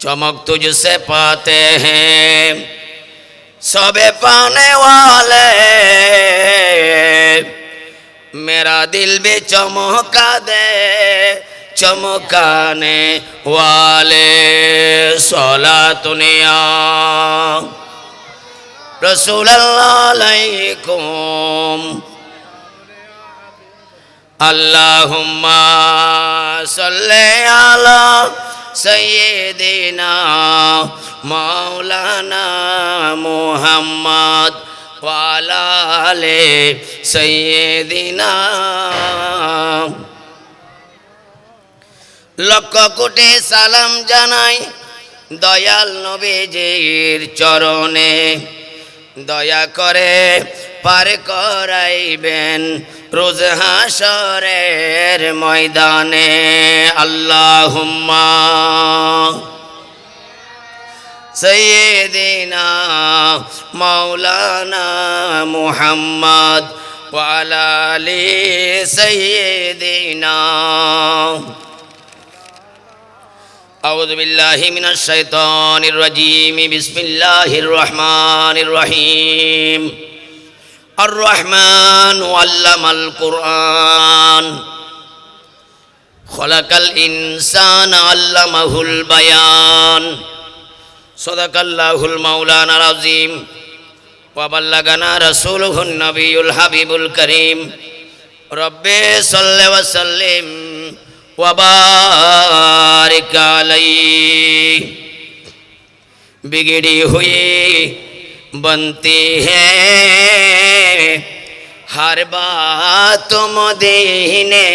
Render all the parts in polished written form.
चमक तुझसे पाते हैं सबे पाने वाले, मेरा दिल भी चमका दे चमकाने वाले। सलातुनिया रसूलल्लाह अलैकुम अल्लाहुम्मा सल्ले अला सय्यिदिना मौलाना मुहम्मद व अला आले सय्यिदिना। লক্ষ কোটি সালাম জানাই দয়াল নবীজির চরণে, দয়া করে পার করাইবেন রোজ হাশরের ময়দানে। আল্লাহুম্মা সাইয়্যিদিনা মাওলানা মুহাম্মদ ওয়া আলা আলি সাইয়্যিদিনা। أعوذ بالله من الشيطان الرجيم بسم الله الرحمن الرحيم الرحمن علم القرآن خلق الإنسان علمه البيان صدق الله المولانا العظيم وبلغنا رسوله النبي الحبيب الكريم ربي صل وسلم वबारिक अलैहि। बिगड़ी हुई बनती है हर बात मदीने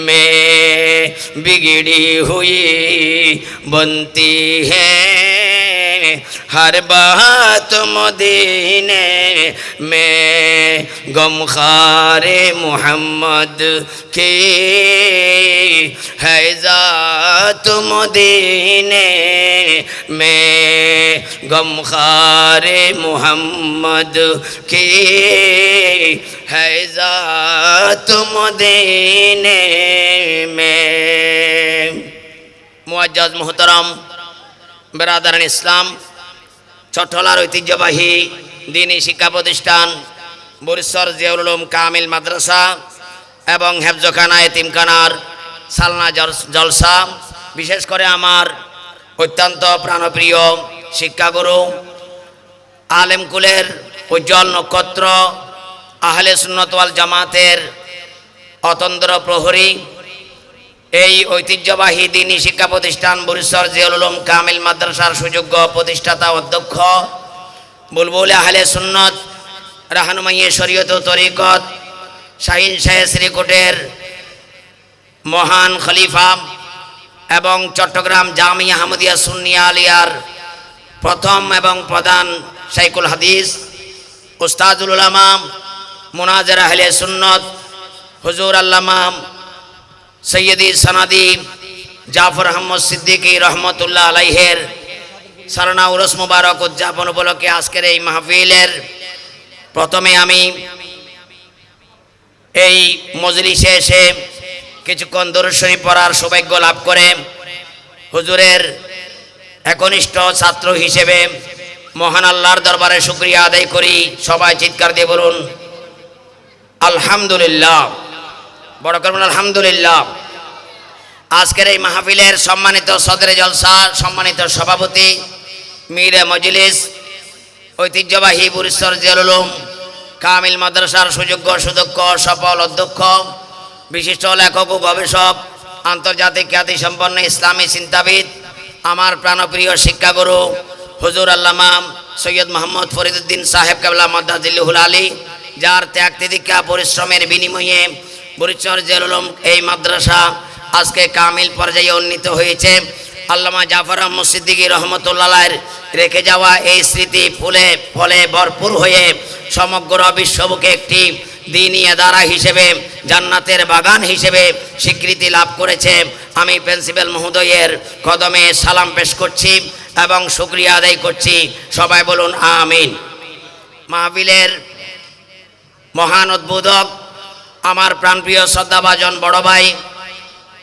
में, बिगड़ी हुई बनती है हर बात मदीने में। गमखारे मोहम्मद की है ज़ात मदीने में, गमखारे मोहम्मद की है ज़ात मदीने में। मुअज्जज़ मोहतरम बेरादारान इस्लाम, चट्टलार ঐতিহ্যবাহী दीनी शिक्षा प्रतिष्ठान বরিশ্বর জিয়াউল উলুম কামিল মাদ্রাসা এবং হেফজখানা এতিমখানার সালনা জলসা, বিশেষ করে আমার অত্যন্ত প্রাণপ্রিয় শিক্ষাগুরু আলেমকুলের উজ্জ্বল নক্ষত্র আহলে সুন্নাত ওয়াল জামাতের অতন্দ্র প্রহরী, এই ঐতিহ্যবাহী দীনী শিক্ষা প্রতিষ্ঠান বরিশ্বর জিয়াউল উলুম কামিল মাদ্রাসার সুযোগ্য প্রতিষ্ঠাতা অধ্যক্ষ বুলবুল আহলে সুন্নাত রাহনুমায়ে শরীয়ত ও তরিকত শাহীন শাহ শ্রীকোটের মহান খলিফা এবং চট্টগ্রাম জামিয়া আহমদিয়া সুন্নিয়া আলিয়ার প্রথম এবং প্রধান শাইখুল হাদিস উস্তাদুল উলামা মুনাজির আহলে সুন্নাত হুজুর আল্লামা সৈয়দি সনাদি জাফর আহমদ সিদ্দিকী রহমতুল্লাহ আলাইহের সারনা উরস মুবারক উদযাপন উপলক্ষে আজকের এই মাহফিলের প্রথমে আমি এই মজলিসে এসে কিছুক্ষণ দরুদ শরীফ পড়ার সৌভাগ্য লাভ করে হুজুরের একনিষ্ঠ ছাত্র হিসেবে মহান আল্লাহর দরবারে শুকরিয়া আদায় করি। সবাই চিৎকার দিয়ে বলুন আলহামদুলিল্লাহ, বড় করুন আলহামদুলিল্লাহ। আজকের এই মাহফিলের সম্মানিত সদরে জলসা, সম্মানিত সভাপতি মীর মজলিস, ঐতিহ্যবাহী বরিশ্বর জিয়াউল উলুম কামিল মাদ্রাসার সুযোগ্য সুদক্ষ সফল অধ্যক্ষ, বিশিষ্ট লেখক ও গবেষক, আন্তর্জাতিক খ্যাতিসম্পন্ন ইসলামী চিন্তাবিদ, আমার প্রাণপ্রিয় শিক্ষাগুরু হুজুর আল্লামা সৈয়দ মোহাম্মদ ফরিদুদ্দিন সাহেব কেবলা মদ্দাজিল্লুহুল আলী, যার ত্যাগ তিতিক্ষা পরিশ্রমের বিনিময়ে বরিশ্বর জিয়াউল উলুম এই মাদ্রাসা আজকে কামিল পর্যায়ে উন্নীত হয়েছে। আল্লামা জাফর আহমদ সিদ্দিকী রহমতুল্লাহ আলাইহির রেখে যাওয়া এই স্মৃতি ফুলে ফলে ভরপুর হয়ে সমগ্র বিশ্ববুকে একটি দ্বীনি আদারা হিসেবে, জান্নাতের বাগান হিসেবে স্বীকৃতি লাভ করেছে। আমি প্রিন্সিপাল মহোদয়ের কদমে সালাম পেশ করছি এবং শুকরিয়া আদায় করছি। সবাই বলুন আমিন। মাহফিলের মহান উদ্বোধক আমার প্রাণপ্রিয় শ্রদ্ধাভাজন বড় ভাই,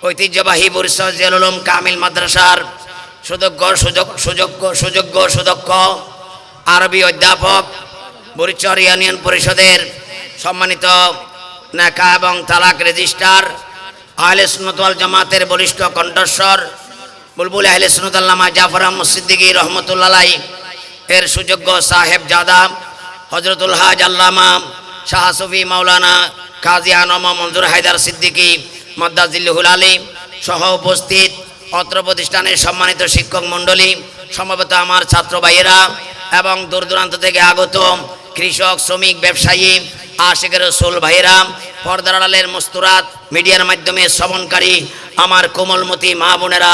ঐতিহ্যবাহী বরিশ্বর জিয়াউল উলুম কামিল মাদ্রাসার সুযোগ্য আরবি অধ্যাপক, বুড়িচর ইউনিয়ন পরিষদের সম্মানিত নেকা এবং তালাক রেজিস্ট্রার, আহলে সুন্নাত ওয়াল জামাতের বলিষ্ঠ কণ্ঠস্বর বুলবুল আহলে সুন্নাত আল্লামা জাফর আহমদ সিদ্দিকী রহমতুল্লাহ আলাইহি এর সুযোগ্য সাহেব জাদা হযরতুল হাজ আল্লামা শাহ সুফি মাওলানা কাজী আনম মনজুর হায়দার সিদ্দিকী মদ্দাজিল্লুহুল আলী সহ উপস্থিত অত্র প্রতিষ্ঠানের সম্মানিত শিক্ষক মণ্ডলী, সম্ভবত আমার ছাত্র ভাইয়েরা এবং দূর দূরান্ত থেকে আগত কৃষক, শ্রমিক, ব্যবসায়ী, আশিকের রসুল ভাইয়েরা, পর্দার আড়ালের মুস্তুরাত মিডিয়ার মাধ্যমে শ্রবণকারী আমার কোমলমতি মা বোনেরা,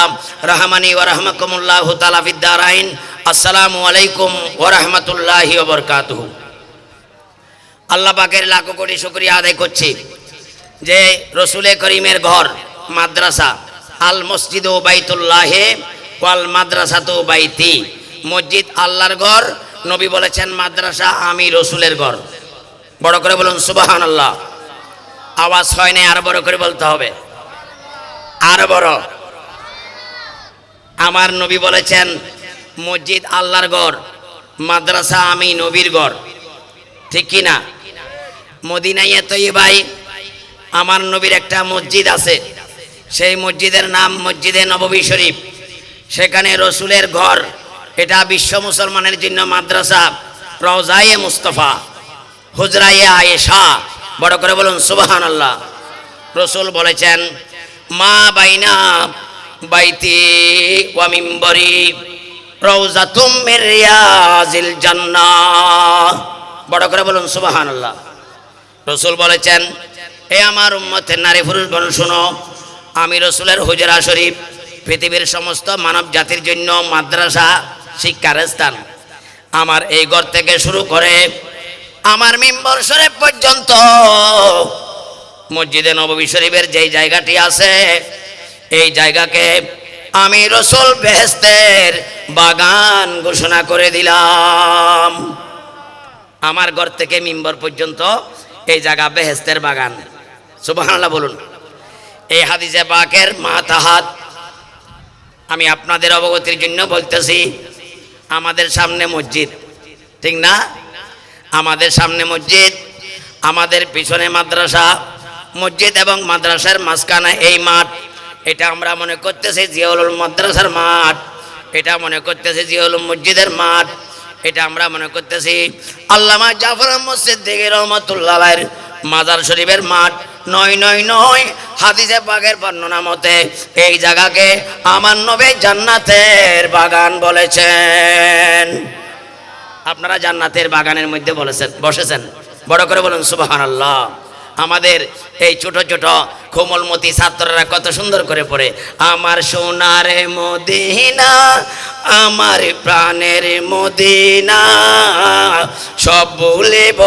রহমানি ওয়া রাহমাকুমুল্লাহু তাআলা ফিদ দারাইন, আসসালামু আলাইকুম ওয়া রাহমাতুল্লাহি ওয়া বারাকাতুহু। আল্লাহ পাকের লাখো কোটি শুকরিয়া আদায় করছি যে রসুলে করিমের ঘর মাদ্রাসা, আল মসজিদ ও বাইতুল্লাহে ওয়াল মাদ্রাসাতু বাইতি, মসজিদ আল্লাহর ঘর, নবী বলেছেন মাদ্রাসা আমি রসুলের ঘর। বড় করে বলুন সুবহানাল্লাহ। আওয়াজ হয় না, আরো বড় করে বলতে হবে, আরো বড়। আমার নবী বলেছেন মসজিদ আল্লাহর ঘর, মাদ্রাসা আমি নবীর ঘর, ঠিক কি না? মদিনায়ে তৈয়বায় আমার নবীর একটা মসজিদ আছে, সেই মসজিদের নাম মসজিদে নববী শরীফ, সেখানে রসুলের ঘর। এটা বিশ্ব মুসলমানের জন্য মাদ্রাসা, রওজায়ে মুস্তাফা, হুজরায়ে আয়েশা। বড় করে বলুন সুবহানাল্লাহ। রসুল বলেছেন মা বাইনা বাইতি ওয়া মিম্বরি রওজাতুম মির রিয়াজিল জান্নাহ। বড় করে বলুন সুবহানাল্লাহ। রসুল বলেছেন এ আমার উম্মতের নারী পুরুষগণ শোনো, আমি রসুলের হুজরা শরীফ পৃথিবীর সমস্ত মানব জাতির জন্য মাদ্রাসা, শিক্ষার স্থান। আমার এই ঘর থেকে শুরু করে আমার মিম্বর শরীফ পর্যন্ত মসজিদে নববী শরীফের যেই জায়গাটি আছে, এই জায়গাকে আমি রসুল বেহেশতের বাগান ঘোষণা করে দিলাম। আমার ঘর থেকে মিম্বর পর্যন্ত এই জায়গা বেহেশতের বাগান। সুবহানাল্লাহ বলুন। এই হাদিসে পাকের মাতাহাত আমি আপনাদের অবগতির জন্য বলতেছি। আমাদের সামনে মসজিদ, ঠিক না? আমাদের সামনে মসজিদ, আমাদের পিছনে মাদ্রাসা। মসজিদ এবং মাদ্রাসার মাঝখানে এই মাঠ, এটা আমরা মনে করতেছি জিয়াউল মাদ্রাসার মাঠ, এটা মনে করতেছি জিয়াউল মসজিদের মাঠ, এটা আমরা মনে করতেছি আল্লামা জাফর আহমদ সিদ্দিকী রহমাতুল্লাহ আলাইহির মাজার শরীফের মাঠ। নয় নয় নয়, হাদিসে পাকের বর্ণনা মতে এই জায়গাকে আমার নবী জান্নাতের বাগান বলেছেন। আপনারা জান্নাতের বাগানের মধ্যে বসেছেন। বড় করে বলুন সুবহানাল্লাহ। আমাদের এই ছোট ছোট কোমলমতি ছাত্ররা কত সুন্দর করে পড়ে, আমার সোনার মদিনা, আমার প্রাণের মদিনা, সব ভুলিব।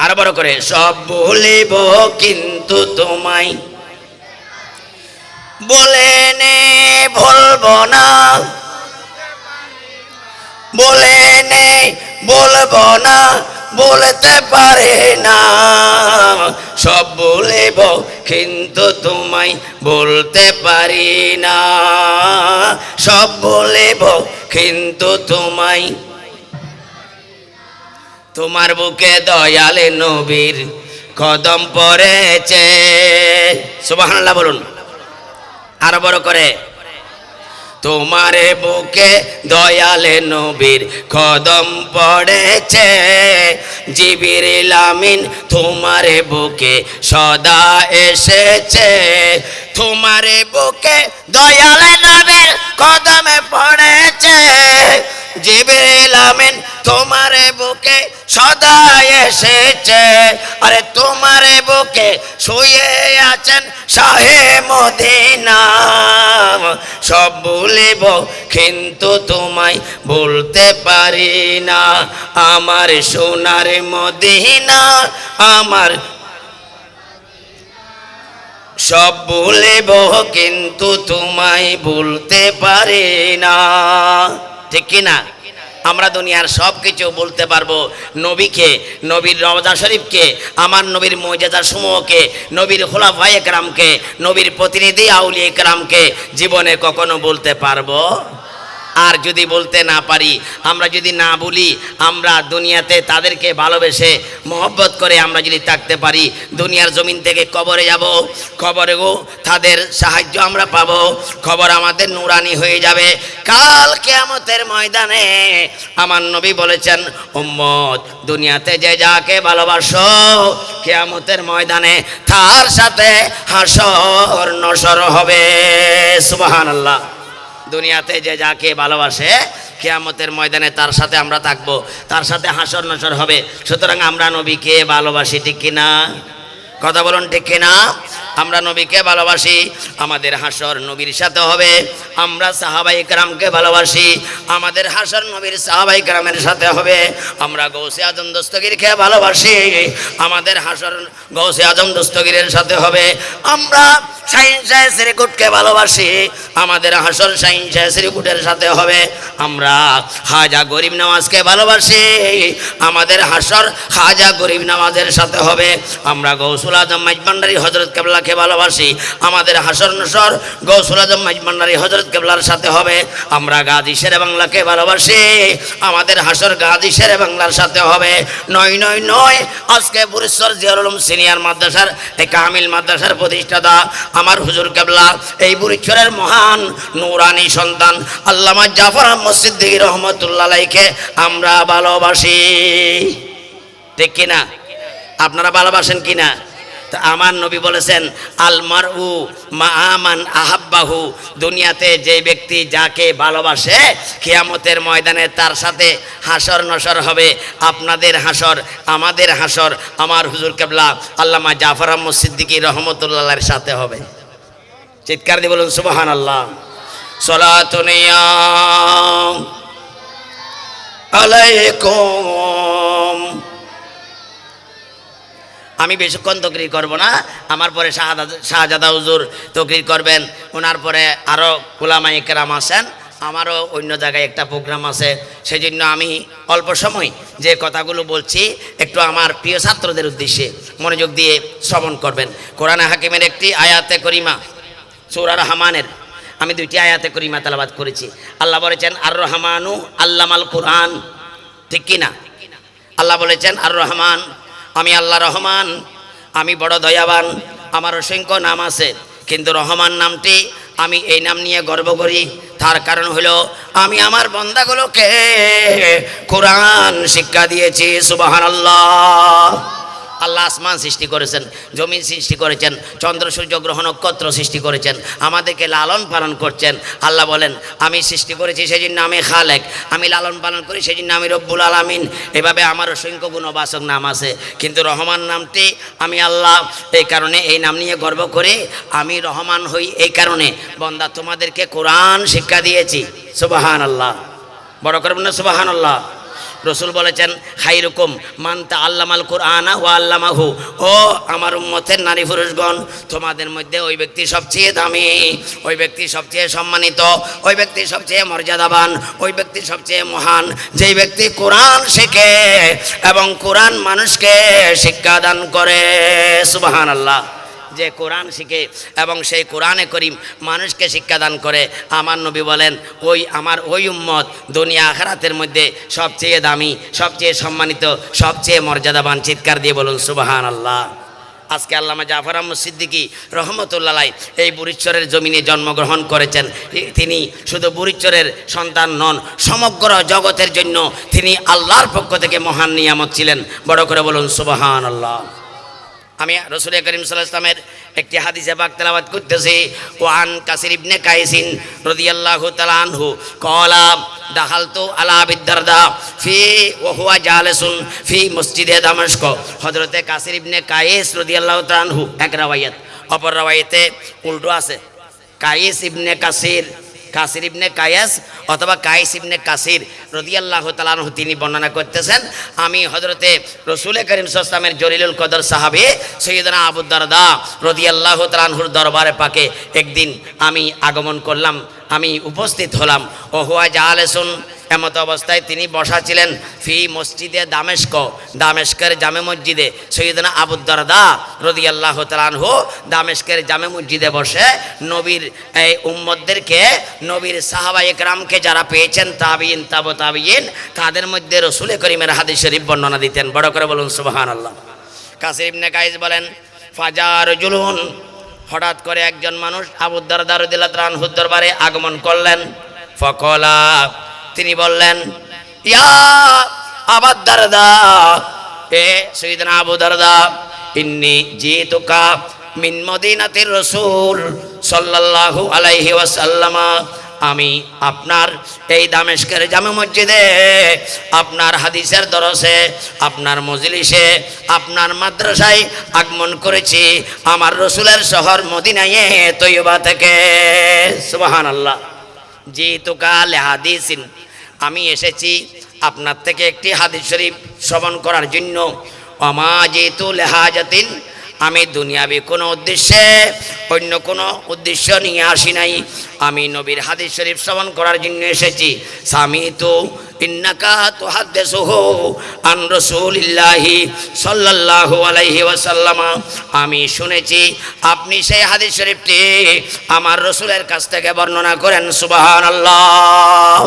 আরো বড় করে, সব ভুলিব কিন্তু তোমায় বলে নে ভুলবো না, বলে নে বলবো না, বলতে পারে না। সব ভুলিব কিন্তু তোমায় বলতে পারি না, সব ভুলিব কিন্তু তোমায়। তোমার বুকে দয়ালে নবীর কদম পড়েছে। সুবহানাল্লাহ বলুন আরো বড় করে। তোমার বুকে দয়ালে নবীর কদম পড়েছে, জিবরিল আমিন তোমার বুকে সদা এসেছে। তোমার বুকে দয়ালে নবীর কদমে পড়েছে, জিবরিল আমিন তোমার বুকে সদা এসেছে। আরে তোমার বুকে শুয়ে আছেন শাহে মদিনা, সব ভুলিব কিন্তু তোমায় বলতে পারি না। আমার সোনার মদিনা, আমার সব ভুলিব কিন্তু তোমায় বলতে পারি না, ঠিক কি না? আমরা দুনিয়ার সব কিছু বলতে পারবো, নবীকে, নবীর রওজা শরীফকে, আমার নবীর মর্যাদা সমূহকে, নবীর খোলাফায়ে কেরামকে, নবীর প্রতিনিধি আউলিয়া কেরামকে জীবনে কখনো বলতে পারবো? আর যদি বলতে না পারি, আমরা যদি না বলি, আমরা দুনিয়াতে তাদেরকে ভালোবেসে মহব্বত করে আমরা যদি থাকতে পারি, দুনিয়ার জমিন থেকে কবরে যাব, কবরেও তাদের সাহায্য আমরা পাবো, খবর আমাদের নুরানি হয়ে যাবে। কাল কিয়ামতের ময়দানে আমার নবী বলেছেন, উম্মত দুনিয়াতে যে যাকে ভালোবাসো, কিয়ামতের ময়দানে তার সাথে হাসর নসর হবে। সুবহানাল্লাহ। দুনিয়াতে যে যাকে ভালোবাসে, কিয়ামতের ময়দানে তার সাথে আমরা থাকবো, তার সাথে হাসর নসর হবে। সুতরাং আমরা নবীকে ভালোবাসি, ঠিক কিনা? কথা বলুন, ঠিক কিনা? আমরা নবীকে ভালোবাসি, আমাদের হাসর নবীর সাথে হবে। আমরা সাহাবাই কেরামকে ভালোবাসি, আমাদের হাসর নবীর সাহাবাই কেরামের সাথে হবে। আমরা গৌসে আজম দস্তগীরকে ভালোবাসি, আমাদের হাসর গৌসে আজম দস্তগীরের সাথে হবে। আমরা শাহীন শাহ শ্রীকুটকে ভালোবাসি, আমাদের হাসর শাহীন শাহ শ্রীকুটের সাথে হবে। আমরা খাজা গরিব নওয়াজকে ভালোবাসি, আমাদের হাসর খাজা গরিব নওয়াজের সাথে হবে। আমরা গৌসুল আজম মাইজভান্ডারী হযরত কেবলাকে ভালোবাসি, আমাদের হাসর নসর গৌসুল আজম মাইজভান্ডারী হযরত কেবলার সাথে হবে। আমরা গাজী শেরে বাংলাকে ভালোবাসি, আমাদের হাসর গাজী শেরে বাংলার সাথে হবে। 999 আজকে বুরিশ্বর জিয়াউল উলুম সিনিয়র মাদ্রাসার এই কামিল মাদ্রাসার প্রতিষ্ঠাতা আমার হুজুর কেবলা, এই বুরিশ্বরের মহান নূরানি সন্তান আল্লামা জাফর আহমদ সিদ্দিকী রহমতুল্লাহ আলাইহিকে আমরা ভালোবাসি, ঠিক কিনা? আপনারা ভালোবাসেন কিনা? তা আমার নবী বলেছেন, আল মারউ মা মান আহাব্বাহু, দুনিয়াতে যে ব্যক্তি যাকে ভালোবাসে, কিয়ামতের ময়দানে তার সাথে হাসর নসর হবে। আপনাদের হাসর, আমাদের হাসর আমার হুজুর কেবলা আল্লামা জাফর আহমদ সিদ্দিকী রহমতুল্লাহর সাথে হবে। চিৎকার দিয়ে বলুন সুবহানাল্লাহ। সালাতুন আলাইকুম। আমি বেশিক্ষণ তকরির করব না, আমার পরে শাহজাদা হুজুর তকরির করবেন, ওনার পরে আরও উলামায়ে কেরাম আছেন, আমারও অন্য জায়গায় একটা প্রোগ্রাম আছে। সেই জন্য আমি অল্প সময় যে কথাগুলো বলছি একটু আমার প্রিয় ছাত্রদের উদ্দেশ্যে মনোযোগ দিয়ে শ্রবণ করবেন। কোরআনে হাকিমের একটি আয়াতে করিমা সূরা রহমানের আমি 2টি আয়াতে করিমা তেলাওয়াত করেছি। আল্লাহ বলেছেন, আর রহমানু আল্লামাল কুরআন, ঠিক কিনা? আল্লাহ বলেছেন, আর রহমান, আমি আল্লাহ রহমান, আমি বড় দয়াবান, আমার অসংখ্য নাম আছে, কিন্তু রহমান নামটি আমি এই নাম নিয়ে গর্ব করি। তার কারণ হলো আমি আমার বান্দাগুলোকে কোরআন শিক্ষা দিয়েছি। সুবহানাল্লাহ। আল্লাহ আসমান সৃষ্টি করেছেন, জমিন সৃষ্টি করেছেন, চন্দ্র সূর্য গ্রহ নক্ষত্র সৃষ্টি করেছেন, আমাদেরকে লালন পালন করছেন। আল্লাহ বলেন, আমি সৃষ্টি করেছি সেই জন্য আমি খালেক, আমি লালন পালন করি সেই জন্য আমি রব্বুল আলামিন। এভাবে আমার অসংখ্য গুণবাচক নাম আছে, কিন্তু রহমান নামটি আমি আল্লাহ এই কারণে এই নাম নিয়ে গর্ব করি। আমি রহমান হই এই কারণে, বান্দা তোমাদেরকে কোরআন শিক্ষা দিয়েছি। সুবহানাল্লাহ। বড় করবেন না সুবহানাল্লাহ। রসুল বলেছেন, খাইরুকুম মান তাআল্লামাল কুরআনা ওয়া আল্লামাহু, ও আমার উম্মতের নারী পুরুষগণ, তোমাদের মধ্যে ওই ব্যক্তি সবচেয়ে দামি, ওই ব্যক্তি সবচেয়ে সম্মানিত, ওই ব্যক্তি সবচেয়ে মর্যাদাবান, ওই ব্যক্তি সবচেয়ে মহান, যেই ব্যক্তি কোরআন শেখে এবং কোরআন মানুষকে শিক্ষাদান করে। সুবহানাল্লাহ। যে কোরআন শিখে এবং সেই কোরআনে করিম মানুষকে শিক্ষাদান করে, আমার নবী বলেন, ওই আমার ওই উম্মত দুনিয়া আখিরাতের মধ্যে সবচেয়ে দামি, সবচেয়ে সম্মানিত, সবচেয়ে মর্যাদাবান। চিৎকার দিয়ে বলুন সুবহানাল্লাহ। আজকে আল্লামা জাফর আহমদ সিদ্দিকী রহমতুল্লাহ আলাইহি এই বুরিশ্বরের জমিনে জন্মগ্রহণ করেছেন। তিনি শুধু বুরিশ্বরের সন্তান নন, সমগ্র জগতের জন্য তিনি আল্লাহর পক্ষ থেকে মহান নিয়ামত ছিলেন। বড় করে বলুন সুবহানাল্লাহ। আমি রাসূল করিম সাল্লাল্লাহু আলাইহি ওয়াসাল্লামের একটি হাদিসে পাক তেলাওয়াত করতেছি। ওয়ান কাসির ইবনে কাইসিন রাদিয়াল্লাহু তাআলা আনহু ক্বালা দাখালতু আলা আবি দারদা ফি ওয়া হুয়া জালিসুন ফি মসজিদে দামেস্ক। হযরতে কাসির ইবনে কাইস রাদিয়াল্লাহু তাআলা আনহু এক রাওয়ায়াত, অপর রাওয়ায়াতে উল্টো আছে, কাইস ইবনে কাসির, কাসির ইবনে কায়াস অথবা কাইস ইবনে কাসির রাদিয়াল্লাহু তাআলা আনহু তিনি বর্ণনা করতেছেন, আমি হযরতে রাসূল করিম সাল্লাল্লাহু আলাইহি ওয়াসাল্লামের জলিলুল কদর সাহাবী সাইয়্যিদনা আবু দারদা রাদিয়াল্লাহু তাআলা আনহুর দরবারে পাকে একদিন আমি আগমন করলাম, আমি উপস্থিত হলাম। ও হুয়া জালেসুন, এমত অবস্থায় তিনি বসা ছিলেন ফি মসজিদে দামেস্কের জামে মসজিদে। সৈয়দনা আবু দারদা রাদিয়াল্লাহু তাআলা আনহু দামেস্কের জামে মসজিদে বসে নবীর এই উম্মতদেরকে, নবীর সাহাবায়ে কেরামকে যারা পেয়েছেন তাবিঈন তাবু তাবিঈন, তাদের মধ্যে রাসূল করিমের হাদিস শরীফ বর্ণনা দিতেন। বড় করে বলুন সুবহানাল্লাহ। কাসির ইবনে কাইস বলেন ফাজার জুলুন, হঠাৎ করে একজন মানুষ আবু দারদা রাদিয়াল্লাহু তাআলা আনহুর দরবারে আগমন করলেন। ফকলা, তিনি বললেন ইয়া আবু দারদা, এ সাইয়েদনা আবু দারদা, ইন্নী জিতুকা মিন মদিনাতির রাসূল সাল্লাল্লাহু আলাইহি ওয়াসাল্লাম, আমি আপনার এই দামেস্কের জামে মসজিদে আপনার হাদিসের দরসে, আপনার মজলিসে, আপনার মাদ্রাসায় আগমন করেছি আমার রসুলের শহর মদিনায়ে তৈয়বা থেকে। সুবহানাল্লাহ। জিতুকা লিহাদিসিন, আমি এসেছি আপনার থেকে একটি হাদিস শরীফ শ্রবণ করার জন্য। ওমা জিতু লিহাজাতিন, আমি দুনিয়াবি কোনো উদ্দেশ্যে, অন্য কোনো উদ্দেশ্য নিয়ে আসি নাই, আমি নবীর হাদিস শরীফ শ্রবণ করার জন্য এসেছি। সামিতু ইন্নাকা তুহাদ্দিসুহু আন রাসূলিল্লাহি সাল্লাল্লাহু আলাইহি ওয়াসাল্লাম, আমি শুনেছি আপনি সেই হাদিস শরীফটি আমার রাসূলের কাছ থেকে বর্ণনা করেন। সুবহানাল্লাহ।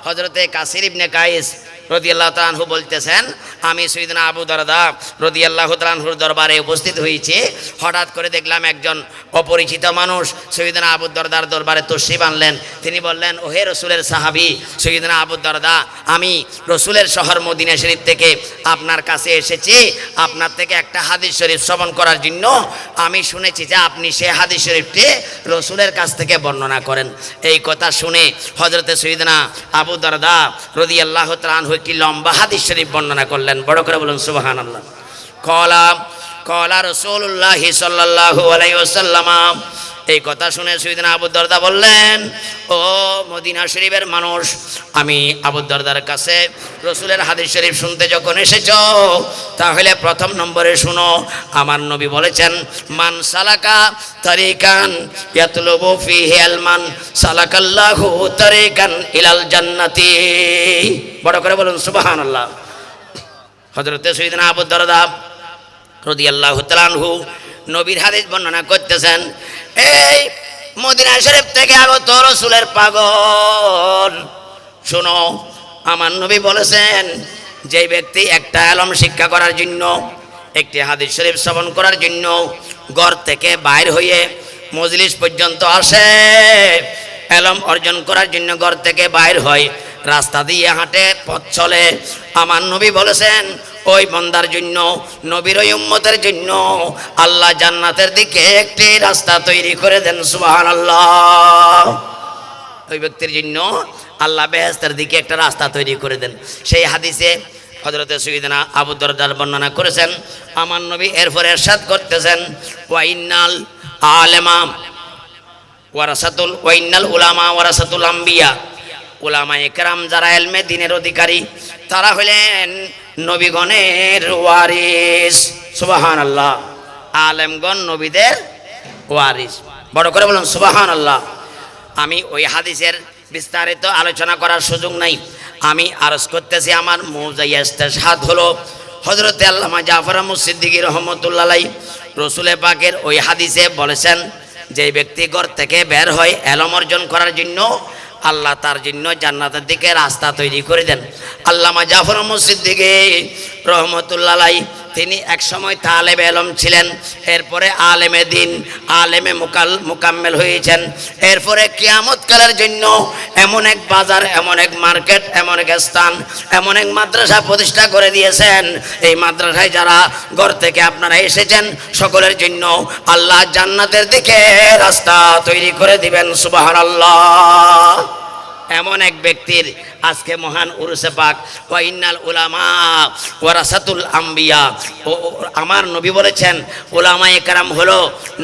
হযরতে কাসির ইবনে কাইস রাদিয়াল্লাহু তাআলা আনহু বলতেছেন, আমি সাইয়েদনা আবু দারদা রাদিয়াল্লাহু তাআলা আনহুর দরবারে উপস্থিত হয়েছি। হঠাৎ করে দেখলাম একজন অপরিচিত মানুষ সাইয়েদনা আবু দারদার দরবারে তশরিফ আনলেন। তিনি বললেন, ওহে রসুলের সাহাবী সাইয়েদনা আবু দারদা, আমি রসুলের শহর মদিনা শরীফ থেকে আপনার কাছে এসেছি আপনার থেকে একটা হাদিস শরীফ শ্রবণ করার জন্য। আমি শুনেছি যে আপনি সেই হাদিস শরীফটি রসুলের কাছ থেকে বর্ণনা করেন। এই কথা শুনে হযরতে সাইয়েদনা আবু দারদা রাদিয়াল্লাহু তাআলা আনহু কি লম্বা হাদিস শরীফ বর্ণনা করলেন। বড় করে বলুন সুবহানাল্লাহ। কলা রাসূলুল্লাহ সাল্লাল্লাহু আলাইহি ওয়াসাল্লাম, এই কথা শুনে সাইয়েদনা আবু দারদা বললেন, ও মদিনা শরীফের মানুষ, আমি আবু দারদার কাছে রসুলের হাদিস শরীফ শুনতে যখন এসেছো, তাহলে প্রথম নম্বরে শুনো, আমার নবী বলেছেন, মান সালাকা তারিকান ইয়াতলুবু ফিহি ইলমান সালাকাল্লাহু তারিকান ইলাল জান্নাতি। বড় করে বলুন সুবহানাল্লাহ। হযরতে সাইয়েদনা আবু দারদা রাদিয়াল্লাহু তাআলা আনহু নবীর হাদিস বর্ণনা করতেছেন। এই মদিনা শরীফ থেকে আগত রাসূলের পাগল, শোনো, আমার নবী বলেছেন, যে ব্যক্তি একটা ইলম শিক্ষা করার জন্য, একটি হাদিস শরীফ শ্রবণ করার জন্য ঘর থেকে বাইর হয়ে মজলিস পর্যন্ত আসে, ইলম অর্জন করার জন্য ঘর থেকে বাইর হয়, রাস্তা দিয়ে হাঁটে, পথ চলে, আমার নবী বলেছেন ওই বান্দার জন্য, নবীর ওই উম্মতের জন্য আল্লাহ জান্নাতের দিকে একটি রাস্তা তৈরি করে দেন। সুবহানাল্লাহ। ওই ব্যক্তির জন্য আল্লাহ বেহেশতের দিকে একটা রাস্তা তৈরি করে দেন। সেই হাদিসে হযরতে সাইয়েদনা আবু দারদা বর্ণনা করেছেন, আমার নবী এরপরে ইরশাদ করতেছেন, ওয়াইনাল আলেমা ওয়ারাসাতুল ওয়াইনাল উলামা ওয়ারাসাতুল আম্বিয়া, উলামায়ে কেরাম যারা ইলমে দ্বীনের অধিকারী, তারা হলেন নবীগণের ওয়ারিস। সুবহানাল্লাহ। আলেমগণ নবীদের ওয়ারিস। বড় করে বলুন সুবহানাল্লাহ। আমি ওই হাদিসের বিস্তারিত আলোচনা করার সুযোগ নাই, আমি আরজ করতেছি, আমার মৌজাইয়া ইস্তেশহাদ হলো হযরতে আল্লামা জাফর আহমদ সিদ্দিকী রহমতুল্লাহ আলাইহি রসুলে পাকের ওই হাদিসে বলেছেন, যে ব্যক্তি ঘর থেকে বের হয় ইলম অর্জন করার জন্য, আল্লাহ তার জন্য জান্নাতের দিকে রাস্তা তৈরি করে দেন। আল্লামা জাফর আহমদ সিদ্দিকী রহমতুল্লাহ আলাইহি তিনি এক সময় তালেবে ইলম ছিলেন, এরপরে আলেমে দ্বীন, আলেমে মুকাম্মেল হয়েছেন। এরপরে কিয়ামত কালের জন্য এমন এক বাজার, এমন এক মার্কেট, এমন এক স্থান, এমন এক মাদ্রাসা প্রতিষ্ঠা করে দিয়েছেন, এই মাদ্রাসায় যারা ঘর থেকে আপনারা এসেছেন সকলের জন্য আল্লাহ জান্নাতের দিকে রাস্তা তৈরি করে দিবেন। সুবহানাল্লাহ। এমন এক ব্যক্তির আজকে মহান উরুসে পাক, ওয়াইনাল উলামা ওয়ারাসাতুল আম্বিয়া, ও আমার নবী বলেছেন উলামায়ে কেরাম হলো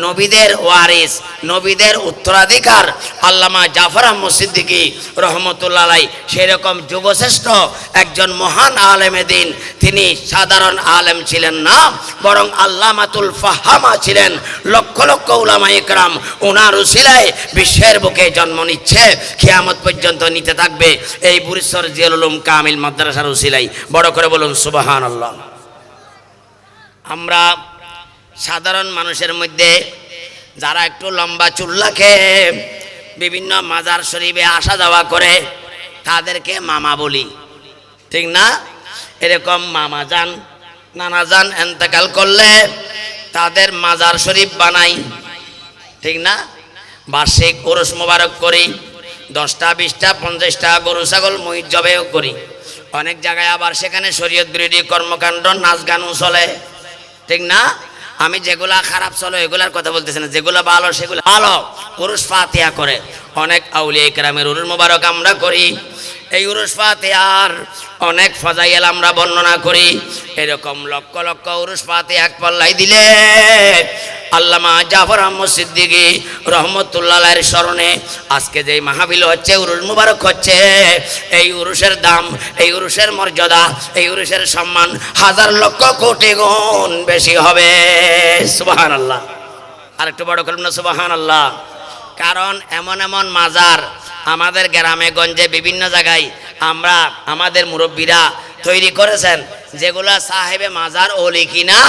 নবীদের ওয়ারিস, নবীদের উত্তরাধিকার। আল্লামা জাফর আহমদ সিদ্দিকী রহমতুল্লাহ আলাইহি সেরকম যুগশ্রেষ্ঠ একজন মহান আলেমে দ্বীন, তিনি সাধারণ আলেম ছিলেন না, বরং আল্লামাতুল ফাহামা ছিলেন। লক্ষ লক্ষ উলামায়ে কেরাম ওনার উসিলায় বিশ্বের বুকে জন্ম নিচ্ছে, কিয়ামত পর্যন্ত পর্যন্ত নিতে থাকবে এই বুড়িশ্বর জিয়াউল উলুম কামিল মাদ্রাসার উসিলাই। বড় করে বলুন সুবহানাল্লাহ। আমরা সাধারণ মানুষের মধ্যে যারা একটু লম্বা চুল রাখে, বিভিন্ন মাজার শরীফে আসা যাওয়া করে, তাদেরকে মামা বলি, ঠিক না? এরকম মামা যান নানা যান এন্তেকাল করলে তাদের মাজার শরীফ বানাই, ঠিক না? বার্ষিক উরুস মোবারক করি, 10টা 20টা 50টা গরু ছাগল মহিষ জবেও করি। অনেক জায়গায় আবার সেখানে শরীয়ত বিরোধী কর্মকাণ্ড নাচ গানও চলে, ঠিক না? আমি যেগুলা খারাপ চলো এগুলার কথা বলতেছি না, যেগুলো ভালো সেগুলো ভালো। উরুস ফাতিহা করে অনেক আউলিয়া কেরামের উরুস মোবারক আমরা করি। এই উরুস ফাতিহার অনেক ফজাইল আমরা বর্ণনা করি। এরকম লক্ষ লক্ষ উরুস ফাতিহা এক পাল্লাই দিলে আল্লামা জাফর আহমদ সিদ্দিকী রহমতুল্লাহ আলাইহির স্মরণে আজকে যে মাহফিল হচ্ছে, উরুস মুবারক হচ্ছে, এই উরুসের দাম, এই উরুসের মর্যাদা, এই উরুসের সম্মান হাজার লক্ষ কোটি গুণ বেশি হবে। সুবহানাল্লাহ। আর একটু বড় করুন না সুবহানাল্লাহ। কারণ এমন এমন মাজার আমাদের গ্রামে গঞ্জে বিভিন্ন জায়গায় আমরা আমাদের মুরব্বীরা তৈরি করেছেন, যেগুলা সাহেবে মাজার ওলি কিনা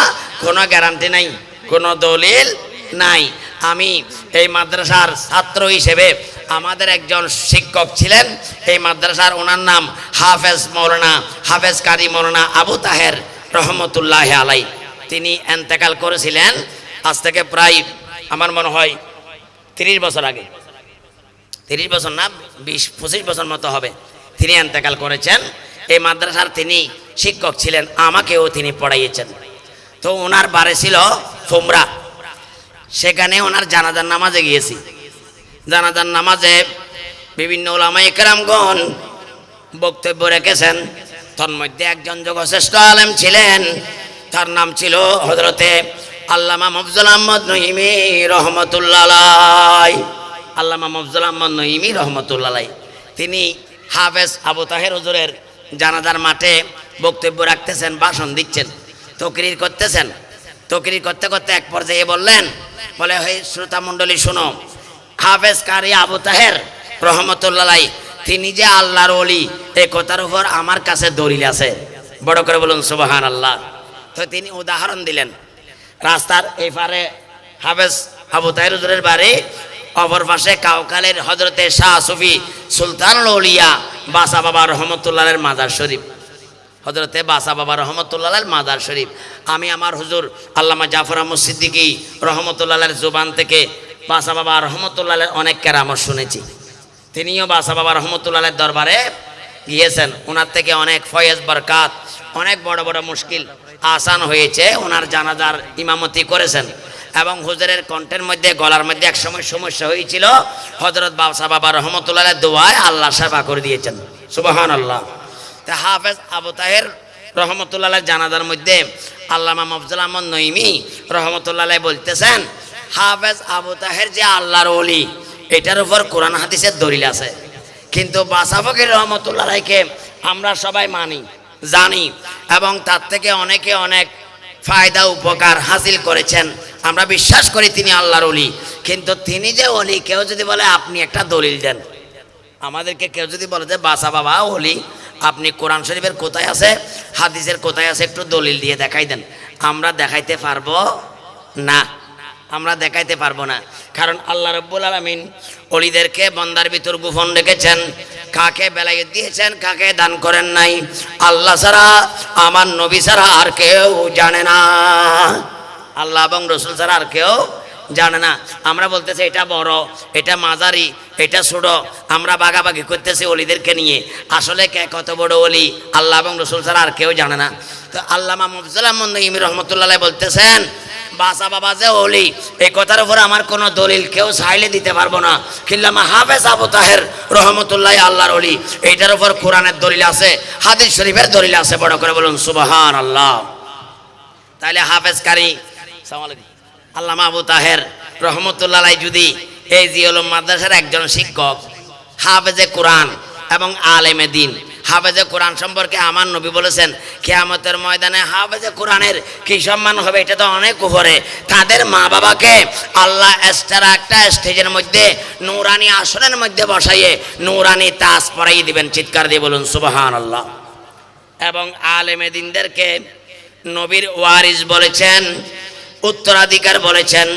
কোনো গ্যারান্টি নাই, কোনো দলিল নাই। আমি এই মাদ্রাসার ছাত্র হিসেবে আমাদের একজন শিক্ষক ছিলেন এই মাদ্রাসার, ওনার নাম হাফেজ কারি মৌলানা আবু তাহের রহমতুল্লাহ আলাই। তিনি এন্তেকাল করেছিলেন আজ থেকে প্রায় আমার মনে হয় 30 বছর আগে, 30 বছর না 20-25 বছর মতো হবে তিনি এন্তেকাল করেছেন। এই মাদ্রাসার তিনি শিক্ষক ছিলেন, আমাকেও তিনি পড়াইয়েছেন। তো ওনার বাড়ি ছিল ফুমরা, সেখানে ওনার জানাজার নামাজে গিয়েছি। জানাজার নামাজে বিভিন্ন উলামায়ে কেরামগণ বক্তব্য রেখেছেন। তন্মধ্যে একজন যোগশ্রেষ্ঠ আলেম ছিলেন, তার নাম ছিল হযরতে আল্লামা মফজুল আহমদ নঈমী রহমতুল্লাহ আলাইহি। আল্লামা মফজুল আহমদ নঈমী রহমতুল্লাহ আলাইহি তিনি হাফেজ আবু তাহের হুজুরের জানাজার মাঠে বক্তব্য রাখতেছেন, ভাষণ দিচ্ছেন, তকরির করতেছেন। তকরির করতে করতে এক পর্যায়ে বললেন, বলে হে শ্রোতা মণ্ডলী শুনো, হাফেজ কারি আবু তাহের রহমতুল্লাহ আলাইহি তিনি যে আল্লাহর ওলি, এই কথার উপর আমার কাছে দলিল আছে। বড় করে বলুন সুবহানাল্লাহ। তো তিনি উদাহরণ দিলেন, রাস্তার এই পারে হাফেজ আবু তাহের হুজুরের বাড়ি, অপর পাশে কাউকালের হযরতে শাহ সুফি সুলতানুল আউলিয়া বাসা বাবা রহমতুল্লাহের মাজার শরীফ, হযরতে বাসা বাবা রহমতুল্লাহের মাজার শরীফ। আমি আমার হুজুর আল্লামা জাফর আহমদ সিদ্দিকী রহমতুল্লাহের জুবান থেকে বাসা বাবা রহমতুল্লাহের অনেক কেরামত শুনেছি। তিনিও বাসা বাবা রহমতুল্লাহের দরবারে গিয়েছেন, ওনার থেকে অনেক ফয়েজ বরকাত, অনেক বড় বড় মুশকিল আসান হয়েছে। ওনার জানাজার ইমামতি করেছেন এবং হুজুরের কণ্ঠের মধ্যে গলার মধ্যে এক সময় সমস্যা হয়েছিল, হযরত বাসা বাবা রহমতুল্লাহের দোয়ায় আল্লাহ সেবা করে দিয়েছেন। সুবহানাল্লাহ। তা হাফেজ আবু তাহের রহমতুল্লাহের জানাজার মধ্যে আল্লামা মফজুল আহমদ নঈমী রহমতুল্লাহ বলতেছেন, হাফেজ আবু তাহের যে আল্লাহর ওলি, এটার উপর কোরআন হাদিসের দলিল আছে, কিন্তু বাসা ফকির রহমতুল্লাহকে আমরা সবাই মানি, জানি এবং তার থেকে অনেকে অনেক ফায়দা উপকার হাসিল করেছেন। আমরা বিশ্বাস করি তিনি আল্লাহর ওলি, কিন্তু তিনি যে ওলি, কেউ যদি বলে আপনি একটা দলিল দেন, আমাদেরকে কেউ যদি বলে যে বাসা বাবা ওলি, আপনি কোরআন শরীফের কোথায় আছে, হাদিসের কোথায় আছে, একটু দলিল দিয়ে দেখাই দেন, আমরা দেখাইতে পারবো না, আমরা দেখাইতে পারবো না। কারণ আল্লাহ রাব্বুল আলামিন ওলিদেরকে বান্দার ভিতর গোপন রেখেছেন, কাকে বেলায়েত দিয়েছেন, কাকে দান করেন নাই, আল্লাহ ছাড়া, আমার নবী ছাড়া আর কেউ জানে না, আল্লাহ এবং রসুল ছাড়া আর কেউ জানে না। আমরা বলতেছি এটা বড়, এটা মাঝারি, এটা ছোট, আমরা ভাগাভাগি করতেছি ওলিদেরকে নিয়ে। আসলে কে কত বড় ওলি আল্লাহ এবং রসুল ছাড়া আর কেউ জানে না। তো আল্লামা মফজুল আহমদ নঈমী রহমতুল্লাহ বলতেছেন, বাসা বাবা যে ওলি, এই কথার উপর আমার কোনো দলিল কেউ চাইলে দিতে পারবো না, কিন্তু হাফেজ আবু তাহের রহমতুল্লাহ আল্লাহর ওলি, এইটার উপর কোরআনের দলিল আছে, হাদিস শরীফের দলিল আছে। বড় করে বলুন সুবহানাল্লাহ। তাহলে হাফেজ কারি আল্লামা আবু তাহের রহমতুল্লাহ যদি এই জিয়াউল উলুম মাদ্রাসার একজন শিক্ষক, হাফেজে কোরআন এবং আলেমে দ্বীন, হাফেজে কোরআন সম্পর্কে আমার নবী বলেছেন কিয়ামতের ময়দানে হাফেজে কোরআনের কি সম্মান হবে, এটা তো অনেক উপরে। তাদের মা বাবাকে আল্লাহ এক্সট্রা একটা স্টেজের মধ্যে নূরানি আসনের মধ্যে বসাইয়ে নূরানি তাজ পরাই দিবেন। চিৎকার দিয়ে বলুন সুবহানাল্লাহ। এবং আলেমে দ্বীনদেরকে নবীর ওয়ারিস বলেছেন, উত্তরাধিকার বলেছেন।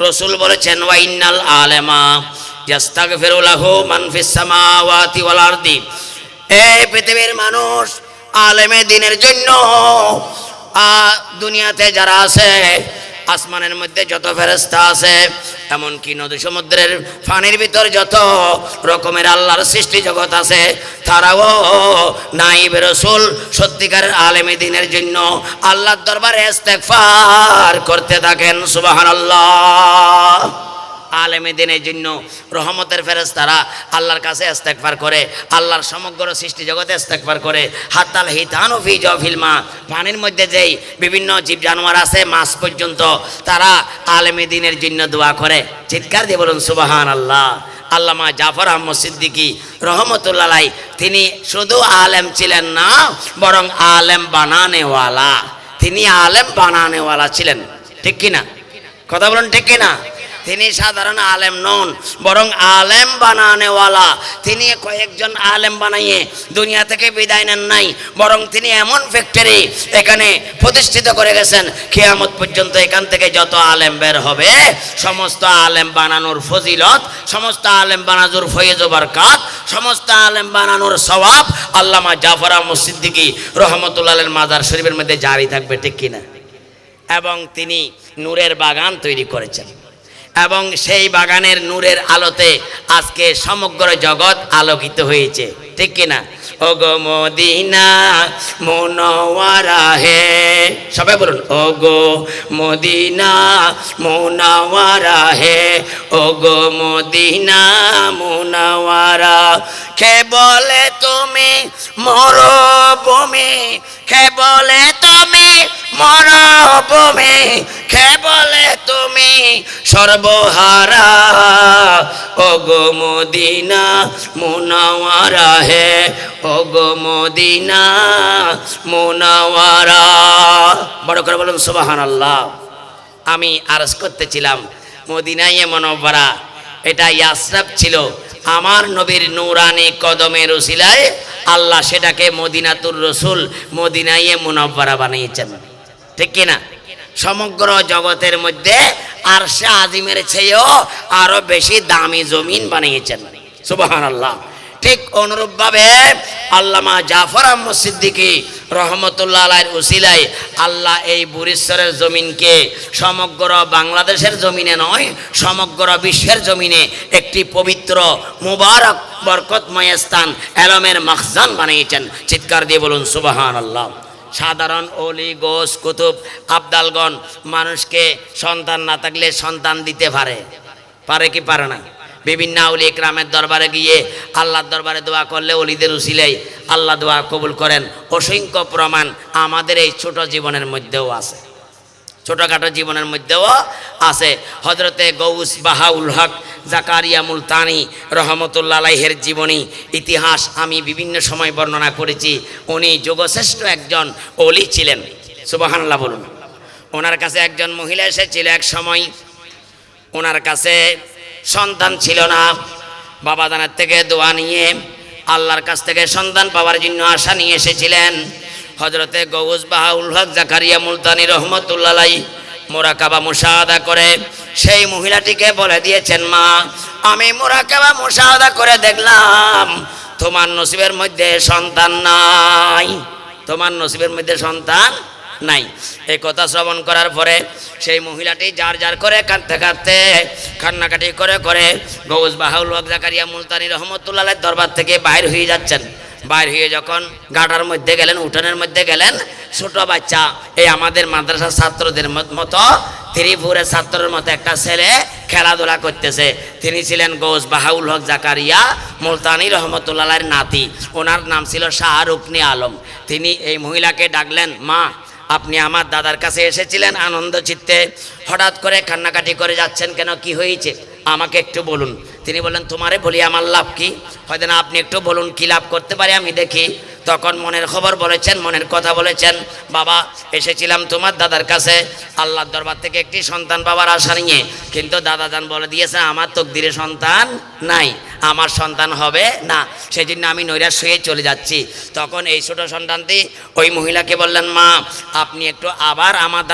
রাসূল বলেছেন ওয়া ইন্নাল আলেমা ইয়াস্তাগফিরু লাহু মান ফিস সামাওয়াতি ওয়াল আরদি। এই পৃথিবীর মানুষ আলেমে দ্বীনের জন্য দুনিয়াতে যারা আছে, আসমানের মধ্যে যত ফেরেশতা আছে, এমনকি নদী সমুদ্রের পানির ভিতর যত রকমের আল্লাহর সৃষ্টি জগৎ আছে, তারাও নাইব রাসূল সত্যিকারের আলেমে দ্বীনের জন্য আল্লাহর দরবারে ইস্তেগফার করতে থাকেন। সুবহানাল্লাহ। আলেমে দ্বীনের জন্য রহমতের ফেরেশতারা আল্লাহর কাছে ইস্তেগফার করে, আল্লাহর সমগ্র সৃষ্টি জগতে ইস্তেগফার করে। হাত্তাল হিতানু ফি জাফিল মা, পানির মধ্যে যেই বিভিন্ন জীব জানোয়ার আছে, মাছ পর্যন্ত, তারা আলেমে দ্বীনের জন্য দোয়া করে। চিৎকার দিয়ে বলুন সুবহানাল্লাহ। আল্লামা জাফর আহমদ সিদ্দিকী রহমতুল্লাহ আলাইহি তিনি শুধু আলেম ছিলেন না, বরং আলেম বানানেওয়ালা। তিনি আলেম বানানেওয়ালা ছিলেন। ঠিক কিনা? কথা বলুন ঠিক কিনা? তিনি সাধারণ আলেম নন, বরং আলেম বানানেওয়ালা। তিনি কয়েকজন আলেম বানাইয়ে দুনিয়া থেকে বিদায় নেন নাই, বরং তিনি এমন ফ্যাক্টরি এখানে প্রতিষ্ঠিত করে গেছেন, কিয়ামত পর্যন্ত এখান থেকে যত আলেম বের হবে, সমস্ত আলেম বানানোর ফজিলত, সমস্ত আলেম বানানোর ফয়েজ ও বরকত, সমস্ত আলেম বানানোর সওয়াব আল্লামা জাফর আহমদ সিদ্দিকী রহমতুল্লাহ আলাইহির মাজার শরীফের মধ্যে জারি থাকবে। ঠিক কিনা? এবং তিনি নূরের বাগান তৈরি করেছেন, এবং সেই বাগানের নূরের আলোতে আজকে সমগ্র জগৎ আলোকিত হয়েছে। ঠিক কিনা? ওগো মদিনা মুনাওয়ারা হে, সবাই বলুন ওগো মদিনা মুনাওয়ারা হে, ওগো মদিনা মুনাওয়ারা। কে বলে তুমি মরুভূমি, কে বলে তুমি মরুভূমি, কে বলে তুমি সর্বহারা, ওগো মদিনা মুনাওয়ারা হে, ওগো মদিনা মুনাওয়ারা। বড় করে বলুন সুবহানাল্লাহ। আমি আরজ করতেছিলাম মদিনায়ে মুনাওয়ারা, এটা ইয়াসরাব ছিল। আমার নবীর নূরানি কদমের উসিলায় আল্লাহ সেটাকে মদিনাতুর রসুল, মদিনায়ে মুনাওয়ারা বানিয়েছেন। ঠিক কিনা? সমগ্র জগতের মধ্যে আরশে আজিমের চেয়েও আরো বেশি দামি জমিন বানিয়েছেন। সুবহানাল্লাহ। ঠিক অনুরূপভাবে আল্লামা জাফর আহমদ সিদ্দিকী রহমতুল্লাহ আলাইহির উসিলায় আল্লাহ এই বুরিশ্বরের জমিনকে সমগ্র বাংলাদেশের জমিনে নয়, সমগ্র বিশ্বের জমিনে একটি পবিত্র মুবারক বরকতময় স্থান, এলমের মাখজান বানিয়েছেন। চিৎকার দিয়ে বলুন সুবহানাল্লাহ। সাধারণ ওলি গোস কুতুব আবদালগণ মানুষকে সন্তান না থাকলে সন্তান দিতে পারে, পারে কি পারে না? বিভিন্ন আউলি ইকরামের দরবারে গিয়ে আল্লাহর দরবারে দোয়া করলে ওলিদের উসিলাই আল্লাহ দোয়া কবুল করেন। অসংখ্য প্রমাণ আমাদের এই ছোট জীবনের মধ্যেও আছে, ছোটখাটো জীবনের মধ্যেও আছে। হজরতে গৌস বাহাউল হক জাকারিয়া মুলতানি রহমতুল্লাহ আলাইহির জীবনী ইতিহাস আমি বিভিন্ন সময় বর্ণনা করেছি। উনি যুগশ্রেষ্ঠ একজন ওলি ছিলেন। সুবহানাল্লাহ বলুন। ওনার কাছে একজন মহিলা এসেছিল এক সময়, ওনার কাছে সন্তান ছিল না। বাবাদানের থেকে দোয়া নিয়ে আল্লাহর কাছ থেকে সন্তান পাওয়ার জন্য আশা নিয়ে এসেছিলেন। হজরতে গৌস বাহাউল হক জাকারিয়া মুলতানি রহমতুল্লাহ আলাইহি মুরাকাবা মুশাহাদা করে সেই মহিলাটিকে বলে দিয়েছেন, মা আমি মুরাকাবা মুশাহাদা করে দেখলাম তোমার নসিবের মধ্যে সন্তান নাই, তোমার নসিবের মধ্যে সন্তান নাই। এই কথা শ্রবণ করার পরে সেই মহিলাটি যার যার করে কাঁদতে কাঁদতে কান্নাকাটি করে করে গৌস বাহাউল হক জাকারিয়া মুলতানি রহমতুল্লাহ আলাইহির দরবার থেকে বাইর হয়ে যাচ্ছেন। বাইর হয়ে যখন গাটার মধ্যে গেলেন, উঠোনের মধ্যে গেলেন, ছোট বাচ্চা এই আমাদের মাদ্রাসার ছাত্রদের মতো ত্রিপুরের ছাত্রের মতো একটা ছেলে খেলাধুলা করতেছে। তিনি ছিলেন গৌস বাহাউল হক জাকারিয়া মুলতানি রহমতুল্লাহ আলাইহির নাতি, ওনার নাম ছিল শাহরুখনি আলম। তিনি এই মহিলাকে ডাকলেন, মা আপনি আমার দাদার কাছে এসেছিলেন আনন্দ চিত্তে, হঠাৎ করে কান্নাকাটি করে যাচ্ছেন কেন, কি হয়েছে? আমাকে একটু বলুন। তিনি বললেন, তোমারে বলি আমার লাভ কি? হয়তো না, আপনি একটু বলুন কি লাভ করতে পারি আমি দেখি। তখন মনের খবর বলেছেন, মনের কথা বলেছেন, বাবা এসেছিলাম তোমার দাদার কাছে আল্লাহর দরবার থেকে একটি সন্তান বাবার আশা নিয়ে, কিন্তু দাদা যান বলে দিয়েছে আমার তকদিরে সন্তান নাই, আমার সন্তান হবে না, সেই জন্য আমি নৈরাশ হয়ে চলে যাচ্ছি। তখন এই ছোটো সন্তানটি ওই মহিলাকে বললেন, মা আপনি একটু আবার আমার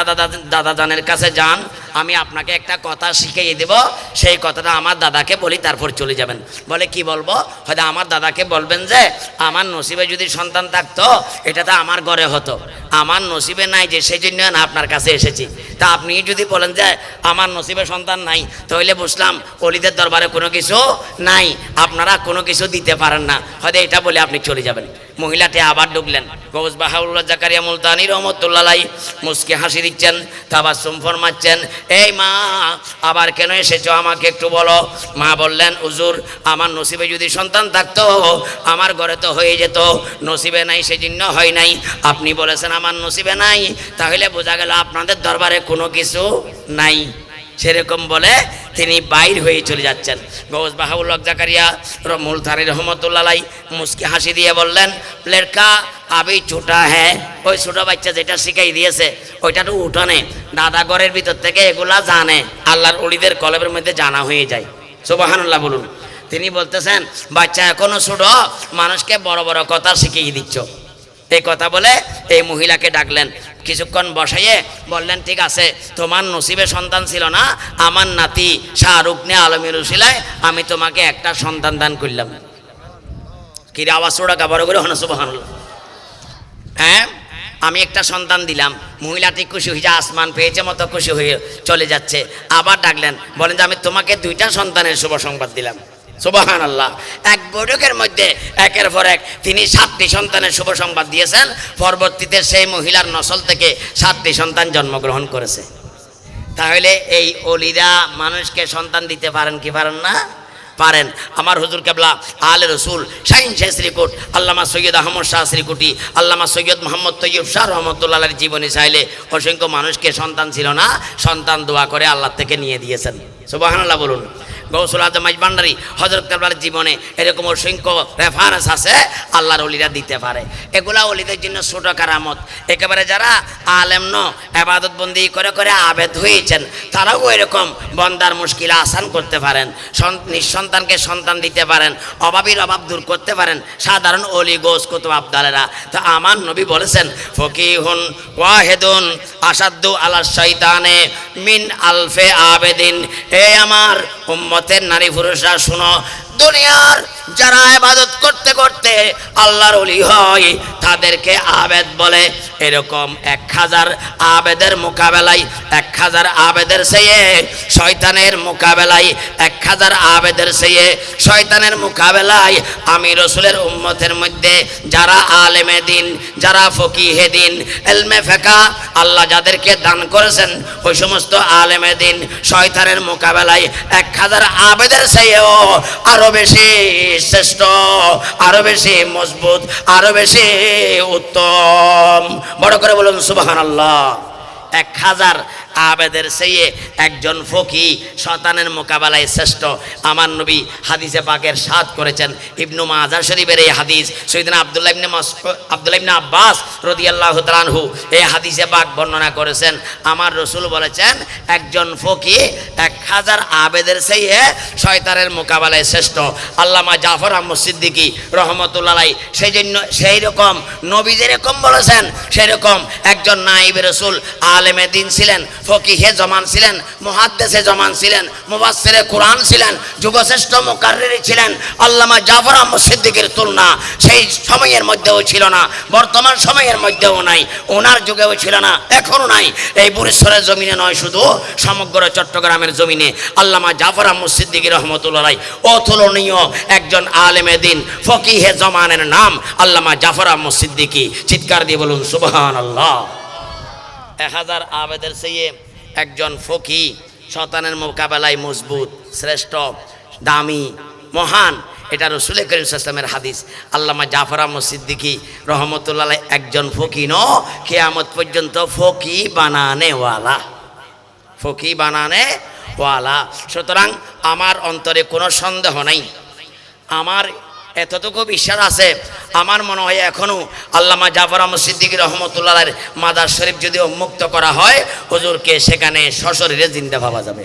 দাদা জানের কাছে যান, আমি আপনাকে একটা কথা শিখিয়ে দেব, সেই কথাটা আমার দাদাকে বলি তারপর চলে যাবেন। বলে কি বলবো? হয়তো আমার দাদাকে বলবেন যে আমার নসিবে যদি সন্তান থাকতো এটা তো আমার ঘরে হতো, আমার নসিবে নাই যে সেই জন্য না আপনার কাছে এসেছি। তা আপনি যদি বলেন যে আমার নসিবে সন্তান নাই, তাহলে বুঝলাম অলিদের দরবারে কোনো কিছু নাই, আপনারা কোনো কিছু দিতে পারেন না, হয়তো এটা বলে আপনি চলে যাবেন। মহিলাটি আবার ঢুকলেন। গৌস বাহাউল্লাহ জাকারিয়া মুলতানি রহমতুল্লাহ আলাই মুস্কি হাসি দিচ্ছেন, তাবাসসুম ফরমাচ্ছেন, এই মা আবার কেন এসেছো আমাকে একটু বলো। মা বললেন, হুজুর আমার নসিবে যদি সন্তান থাকতো আমার ঘরে তো হয়ে যেত, নসিবে নাই সেজন্য হয় নাই। আপনি বলেছেন আমার নসিবে নাই, তাহলে বোঝা গেল আপনাদের দরবারে কোনো কিছু নাই। সেরকম বলে তিনি বাইর হয়ে চলে যাচ্ছেন। গৌস বাহাউল্লাহ জাকারিয়া মুলতানি রহমতুল্লাহ আলাই মুস্কি হাসি দিয়ে বললেন, লড়কা আবি ছোটা হ্যাঁ, ওই ছোটো বাচ্চা যেটা শিখাই দিয়েছে ওইটা তো উঠানে, দাদা ঘরের ভিতর থেকে এগুলা জানে, আল্লাহর ওলিদের কলবের মধ্যে জানা হয়ে যায়। সুবহানাল্লাহ বলুন। তিনি বলতেছেন, বাচ্চা এখনো ছোট, মানুষকে বড় বড় কথা শিখিয়ে দিচ্ছ। এই কথা বলে এই মহিলাকে ডাকলেন, কিছুক্ষণ বসাইয়ে বললেন, ঠিক আছে তোমার নসিবে সন্তান ছিল না, আমার নাতি শাহরুখনে আলমের উসিলায় আমি তোমাকে একটা সন্তান দান করলাম। কি রে আওয়াজ ওটা কাবার করে হন? সুবহানাল্লাহ। হ্যাঁ, আমি একটা সন্তান দিলাম। মহিলাটি খুশি হয়ে আসমান পেয়েছে মতো খুশি হয়ে চলে যাচ্ছে। আবার ডাকলেন, বলেন যে আমি তোমাকে 2টা সন্তানের শুভ সংবাদ দিলাম। সুবহানাল্লাহ। এক বৈঠকের মধ্যে একের পর এক তিনি 7টি সন্তানের শুভ সংবাদ দিয়েছেন। পরবর্তীতে সেই মহিলার নসল থেকে 7টি সন্তান জন্মগ্রহণ করেছে। তাহলে এই অলিরা মানুষকে সন্তান দিতে পারেন কি পারেন না? পারেন। আমার হুজুর কেবলা আলে রসুল শাহিন শাহ শ্রীকুট আল্লামা সৈয়দ আহমদ শাহ শ্রীকুটি আল্লামা সৈয়দ মোহাম্মদ তৈয়ব শাহ রহমতুল্লাহর জীবনী চাইলে অসংখ্য মানুষকে সন্তান ছিল না, সন্তান দোয়া করে আল্লাহ থেকে নিয়ে দিয়েছেন। সুবহানাল্লাহ বলুন। গৌসুল আজম ভান্ডারী হযরত কেবলার জীবনে এরকম অসংখ্য রেফারেন্স আছে, আল্লাহর ওলিরা দিতে পারে। এগুলা ওলিদের জন্য ছোট কারামত। একেবারে যারা আলেম ন ইবাদত বন্দি করে করে আবেদ হয়েছেন, তারাও এরকম বন্দার মুশকিল আসান করতে পারেন, নিঃসন্তানকে সন্তান দিতে পারেন, অভাবীর অভাব দূর করতে পারেন সাধারণ অলি গোস কুতুব আবদালেরা। তো আমার নবী বলেছেন, ফকিহুন ওয়াহিদুন আসাদ্দু আলা শাইতানে মিন আলফে আবেদিন। এ আমার উম্মতের নারী পুরুষরা শুনো, দুনিয়ার যারা ইবাদত করতে করতে আল্লাহর ওলি হয় তাদেরকে আবেদ বলে। এরকম 1000 আবেদের মোকাবেলায় 1000 আবেদের চেয়ে শয়তানের মোকাবেলায় 1000 আবেদের চেয়ে শয়তানের মোকাবেলায় আমি রসুলের উম্মতের মধ্যে যারা আলেমে দিন, যারা ফকিহে দিন, ইলমে ফিকহ আল্লাহ যাদেরকে দান করেছেন, ওই সমস্ত আলেমে দিন শয়তানের মোকাবেলায় 1000 আবেদের চেয়েও আরো বেশি শ্রেষ্ঠ, আরো বেশি মজবুত, আরো বেশি উত্তম। বড় করে বলুন সুবহানাল্লাহ। 1000 আবেদের চেয়ে একজন ফকি শয়তানের মোকাবেলায় শ্রেষ্ঠ। আমার নবী হাদিসে পাকের সাদ করেছেন। ইবনু মাজাহ শরীফের এই হাদিস সাইয়েদনা আব্দুল্লাহ ইবনে আব্বাস রাদিয়াল্লাহু তাআলা আনহু এই হাদিসে পাক বর্ণনা করেছেন। আমার রাসূল বলেছেন, একজন ফকি 1000 আবেদের চেয়ে শয়তানের মোকাবেলায় শ্রেষ্ঠ। আল্লামা জাফর আহমদ সিদ্দিকী রহমতুল্লাহ আলাইহি সেই রকম নবী যেরকম বলেছেন সেরকম একজন নায়েবে রাসূল আলেমে দিন ছিলেন, ফকিহে জমান ছিলেন, মুহাদ্দিসে জমান ছিলেন, মুফাসসিরে কোরআন ছিলেন, যুগশ্রেষ্ঠ মুকাররির ছিলেন। আল্লামা জাফর আহমদ সিদ্দিকীর তুলনা সেই সময়ের মধ্যেও ছিল না, বর্তমান সময়ের মধ্যেও নাই, ওনার যুগেও ছিল না, এখনো নাই। এই বুড়িশ্বরের জমিনে নয়, শুধু সমগ্র চট্টগ্রামের জমিনে আল্লামা জাফর আহমদ সিদ্দিকী রহমতুল্লাহ আলাইহি অতুলনীয় একজন আলেমে দিন ফকিহে জমানের নাম আল্লামা জাফর আহমদ সিদ্দিকী। চিৎকার দিয়ে বলুন সুবহানাল্লাহ। 1000 আবেদের চেয়ে একজন ফকি শয়তানের মোকাবেলায় মজবুত, শ্রেষ্ঠ, দামি, মহান। এটা রাসূল করিম সাল্লাল্লাহু আলাইহি ওয়াসাল্লামের হাদিস। আল্লামা জাফর আহমদ সিদ্দিকী রহমতুল্লাহ আলাইহি একজন ফকি ন, কিয়ামত পর্যন্ত ফকি বানানেওয়ালা, ফকি বানানে ওয়ালা। সুতরাং আমার অন্তরে কোনো সন্দেহ নাই, আমার এতটুকু বিশ্বাস আছে, আমার মনে হয় এখনও আল্লামা জাফর আহমদ সিদ্দিকী রহমতুল্লাহর মাদার শরীফ যদি উন্মুক্ত করা হয়, হুজুরকে সেখানে সশরীরে জিন্দা পাওয়া যাবে।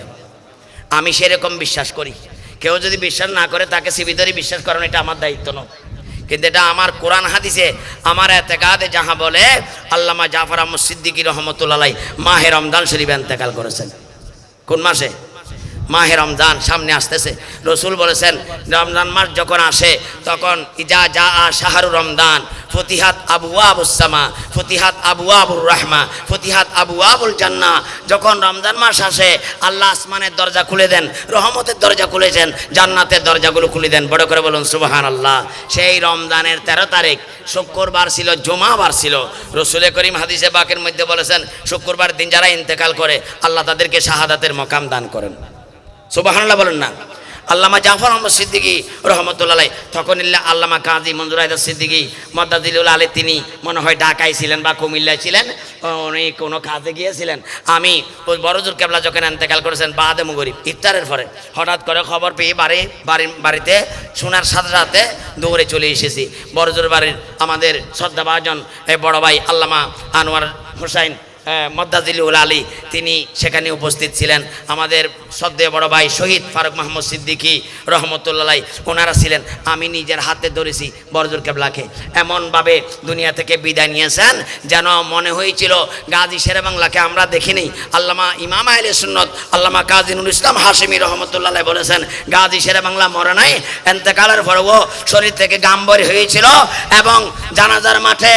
আমি সেরকম বিশ্বাস করি। কেউ যদি বিশ্বাস না করে তাকে সিবিধরি বিশ্বাস করানো এটা আমার দায়িত্ব নয়, কিন্তু এটা আমার কোরআন হাদিসে আমার এতেকাদে যাহা বলে, আল্লামা জাফর আহমদ সিদ্দিকী রহমতুল্লাহ মাহে রমজান শরীফ ইন্তেকাল করেছেন। কোন মাসে? মাহে রমজান সামনে আসতেছে। রসুল বলেছেন রমজান মাস যখন আসে তখন ইজা যা শাহরু রমজান ফতিহাত আবওয়াবুস সামা ফতিহাত আবওয়াবুর রাহমা ফতিহাত আবওয়াবুল জান্নাহ। যখন রমজান মাস আসে আল্লাহ আসমানের দরজা খুলে দেন, রহমতের দরজা খুলেছেন, জান্নাতের দরজাগুলো খুলে দেন। বড় করে বলুন সুবহানাল্লাহ। সেই রমজানের 13 তারিখ শুক্রবার ছিল, জুমাবার ছিল। রসুল করিম হাদিসে পাকের মধ্যে বলেছেন শুক্রবার দিন যারা ইন্তেকাল করে আল্লাহ তাদেরকে শাহাদাতের মকাম দান করেন। সুবহানাল্লাহ বলেন না। আল্লামা জাফর আহমদ সিদ্দিকী রহমতুল্লাহ, তখন আল্লামা কাজী মঞ্জুর আহমদ সিদ্দিকী মদ্দাজিলুল আলী, তিনি মনে হয় ঢাকায় ছিলেন বা কুমিল্লায় ছিলেন, উনি কোনো কাজে গিয়েছিলেন। আমি ওই বড়জোর কেবলা যখন ইন্তেকাল করেছেন বাদে মুগরিব ইফতারের পরে হঠাৎ করে খবর পেয়ে বাড়িতে শোনার সাথে সাথে দৌড়ে চলে এসেছি। বড়জোর বাড়ির আমাদের শ্রদ্ধাভাজন বড় ভাই আল্লামা আনোয়ার হোসাইন মদ্দাজিলুল আলী, তিনি সেখানে উপস্থিত ছিলেন। আমাদের শ্রদ্ধেয় বড় ভাই শহীদ ফারুক মাহমুদ সিদ্দিকী রহমতুল্লাহ, ওনারা ছিলেন। আমি নিজের হাতে ধরেছি বড়জোর কেবলাকে, এমনভাবে দুনিয়া থেকে বিদায় নিয়েছেন যেন মনে হয়েছিল গাজী শেরে বাংলাকে আমরা দেখিনি। আল্লামা ইমাম আহলে সুন্নত আল্লামা কাজী নুরুল ইসলাম হাশেমি রহমতুল্লাহ বলেছেন গাজী শেরে বাংলা মরে নাই, এন্তেকালের পরেও শরীর থেকে গাম বের হয়েছিল। এবং জানাজার মাঠে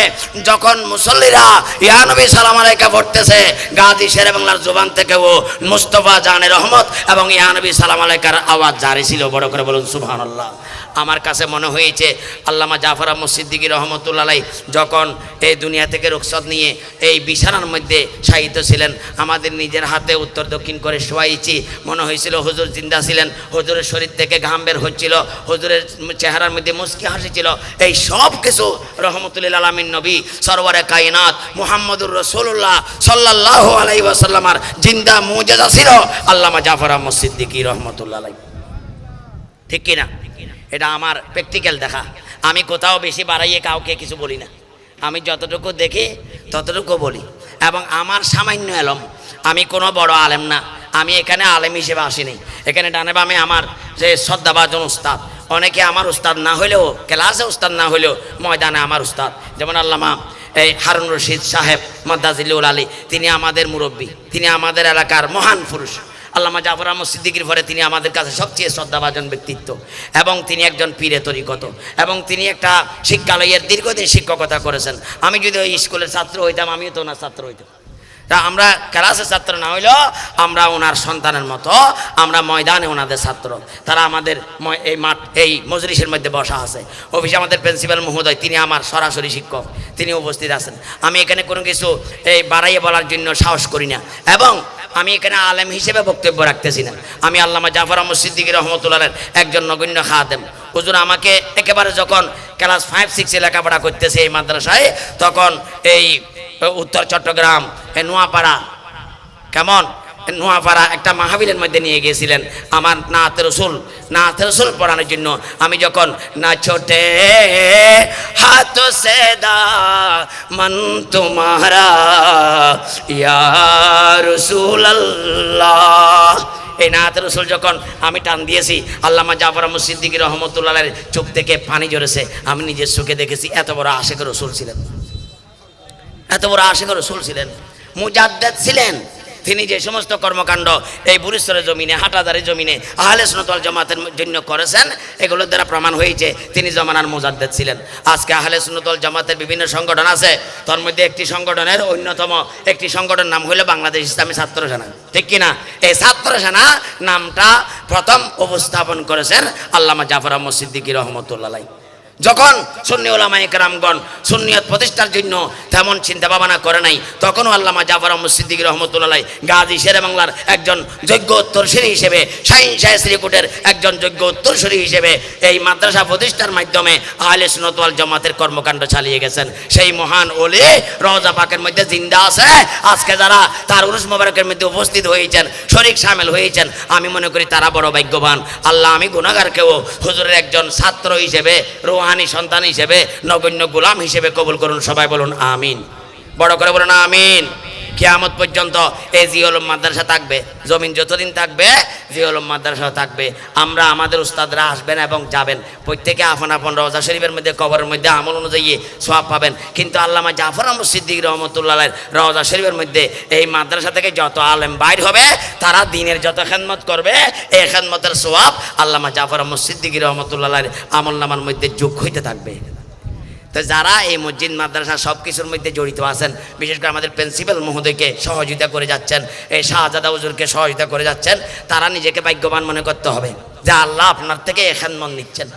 যখন মুসল্লিরা ইয়া নবী সালাম আলাইকা পড়তেছে, গাজী শেরে বাংলার জবান থেকে ও মুস্তফা জানে রহমত এবং ইয়া নবী সালাম আলাইকার আওয়াজ জারি ছিল। বড় করে বলুন সুবহানাল্লাহ। আমার কাছে মনে হয়েছে আল্লামা জাফর আহমদ সিদ্দিকী রহমতুল্লাহ যখন এই দুনিয়া থেকে রুখসত নিয়ে এই বিছানার মধ্যে শায়িত ছিলেন, আমাদের নিজের হাতে উত্তর দক্ষিণ করে শোয়াইছি। মনে হয়েছিল হুজুর জিন্দা ছিলেন, হুজুরের শরীর থেকে ঘাম বের হচ্ছিল, হুজুরের চেহারার মধ্যে মুস্কি হাসি ছিল। এই সব কিছু রহমতুল্লিল আলামিন নবী সরওয়ারে কায়নাত মুহাম্মদুর রাসূলুল্লাহ সাল্লাল্লাহু আলাইহি ওয়াসাল্লামের জিন্দা মুজিজা ছিল আল্লামা জাফর আহমদ সিদ্দিকী রহমতুল্লাহ। ঠিক কিনা? এটা আমার প্র্যাকটিক্যাল দেখা। আমি কোথাও বেশি বাড়াইয়ে কাউকে কিছু বলি না, আমি যতটুকু দেখি ততটুকু বলি। এবং আমার সামান্য এলম, আমি কোনো বড় আলেম না, আমি এখানে আলেম হিসেবে আসিনি। এখানে ডানে বামে আমার যে শ্রদ্ধাভাজন উস্তাদ, অনেকে আমার উস্তাদ না হলেও, ক্লাসে উস্তাদ না হলেও ময়দানে আমার উস্তাদ। যেমন আল্লামা এই হারুন রশিদ সাহেব মদ্দাজিলুল আলী, তিনি আমাদের মুরব্বী, তিনি আমাদের এলাকার মহান পুরুষ। আল্লামা জাফর আহমদ সিদ্দিকীর পরে তিনি আমাদের কাছে সবচেয়ে শ্রদ্ধাভাজন ব্যক্তিত্ব, এবং তিনি একজন পীরে তরিকত, এবং তিনি একটা শিক্ষালয়ের দীর্ঘদিন শিক্ষকতা করেছেন। আমি যদি ওই স্কুলের ছাত্র হইতাম, আমিও তো ওনার ছাত্র হইতাম। তা আমরা ক্লাসের ছাত্র না হইলেও আমরা ওনার সন্তানের মতো, আমরা ময়দানে ওনাদের ছাত্র। তারা আমাদের এই মজলিসের মধ্যে বসা আছে। অফিসে আমাদের প্রিন্সিপাল মহোদয়, তিনি আমার সরাসরি শিক্ষক, তিনি উপস্থিত আছেন। আমি এখানে কোনো কিছু বাড়াইয়ে বলার জন্য সাহস করি না, এবং আমি এখানে আলেম হিসেবে বক্তব্য রাখতেছি না। আমি আল্লামা জাফর আহমদ সিদ্দিকী রহমতুল্লাহর একজন নগণ্য খাদেম। হুজুর আমাকে একেবারে যখন ক্লাস 5-6 লেখাপড়া করতেছে এই মাদ্রাসায়, তখন এই উত্তর চট্টগ্রাম নোয়াপাড়া, কেমন নোয়াপাড়া একটা মাহফিলের মধ্যে নিয়ে গিয়েছিলেন আমার নাতে রসুল পড়ানোর জন্য। আমি যখন না ছোটে হাত সে দামন তোমারা ইয়া রাসূলুল্লাহ, এই নাতে রসুল যখন আমি টান দিয়েছি, আল্লামা জাফর আহমদ সিদ্দিকী রহমতুল্লাহের চোখ থেকে পানি ঝরেছে। আমি নিজের চোখে দেখেছি। এত বড় আশিক রসুল ছিলেন, এত বড় আশিক রসুল ছিলেন, মুজাদ্দিদ ছিলেন। তিনি যে সমস্ত কর্মকাণ্ড এই বুরিশ্বরের জমিনে, হাটাদারের জমিনে আহলে সুন্নাত ওয়াল জামাতের জন্য করেছেন, এগুলোর দ্বারা প্রমাণ হয়েছে তিনি জমানার মুজাদ্দিদ ছিলেন। আজকে আহলে সুন্নাত ওয়াল জামাতের বিভিন্ন সংগঠন আছে, তার মধ্যে একটি সংগঠনের অন্যতম একটি সংগঠনের নাম হলো বাংলাদেশ ইসলামী ছাত্র সেনা। ঠিক কিনা? এই ছাত্র সেনা নামটা প্রথম উপস্থাপন করেছেন আল্লামা জাফর আহমদ সিদ্দিকী রহমতুল্লাহ। যখন সুন্নি ওলামায়ে কেরামগণ সুন্নিয়ত প্রতিষ্ঠার জন্য তেমন চিন্তা ভাবনা করে নাই, তখনও আল্লামা জাফর আহমদ সিদ্দিকী রহমতুল্লাহ গাজী শেরে বাংলার একজন যোগ্য উত্তরসূরি হিসেবে, শাহীন শাহ শ্রীকুটের একজন যোগ্য উত্তরসূরি হিসেবে এই মাদ্রাসা প্রতিষ্ঠার মাধ্যমে আহলে সুন্নাত ওয়াল জামাতের কর্মকাণ্ড চালিয়ে গেছেন। সেই মহান ওলি রওজা পাকের মধ্যে জিন্দা আছে। আজকে যারা তার উরুস মোবারকের মধ্যে উপস্থিত হয়েছেন, শরীক শামিল হয়েছেন, আমি মনে করি তারা বড় ভাগ্যবান। আল্লাহ আমি গুনাহগারকেও হুজুরের একজন ছাত্র হিসেবে, রুহানি সন্তান হিসেবে, নগণ্য গোলাম হিসেবে কবুল করুন। সবাই বলুন আমিন। বড় করে বলুন আমিন। কিয়ামত পর্যন্ত এই জিয়াউল উলুম মাদ্রাসা থাকবে, জমিন যতদিন থাকবে জিয়াউল উলুম মাদ্রাসা থাকবে। আমরা আমাদের উস্তাদরা আসবেন এবং যাবেন, প্রত্যেকে আপন আপন রওজা শরীফের মধ্যে, কবরের মধ্যে আমল অনুযায়ী সওয়াব পাবেন। কিন্তু আল্লামা জাফর আহমদ সিদ্দিকী রহমতুল্লাহ রওজা শরীফের মধ্যে এই মাদ্রাসা থেকে যত আলেম বাইর হবে, তারা দিনের যত খেদমত করবে, এই খেদমতের সওয়াব আল্লামা জাফর আহমদ সিদ্দিকী রহমতুল্লাহ আমল নামার মধ্যে যোগ হইতে থাকবে। তো যারা এই মসজিদ মাদ্রাসা সব কিছুর মধ্যে জড়িত আছেন, বিশেষ করে আমাদের প্রিন্সিপাল মহোদয়কে সহযোগিতা করে যাচ্ছেন, এই শাহজাদা হুজুরকে সহযোগিতা করে যাচ্ছেন, তারা নিজেকে ভাগ্যবান মনে করতে হবে যে আল্লাহ আপনার থেকে খেদমত নিচ্ছেন।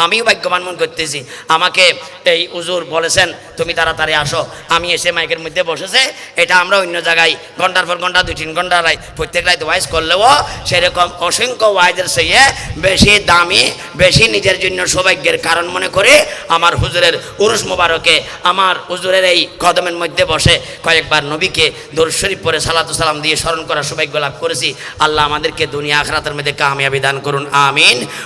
আমিও ভাগ্যবান মনে করতেছি। আমাকে এই হুজুর বলেছেন তুমি তাড়াতাড়ি আসো, আমি এসে মাইকের মধ্যে বসেছে। এটা আমরা অন্য জায়গায় ঘন্টার পর ঘন্টা, 2-3 ঘন্টা প্রত্যেক রাত ওয়াইজ করলেও সেরকম অসংখ্য ওয়াইজের চেয়ে বেশি দামি, বেশি নিজের জন্য সৌভাগ্যের কারণ মনে করে আমার হুজুরের উরুস মোবারকে, আমার হুজুরের এই কদমের মধ্যে বসে কয়েকবার নবীকে দরুদ শরীফ পড়ে সালাতু সালাম দিয়ে স্মরণ করার সৌভাগ্য লাভ করেছি। আল্লাহ আমাদেরকে দুনিয়া আখিরাতের মধ্যে কামিয়াবি দান করুন আমিন।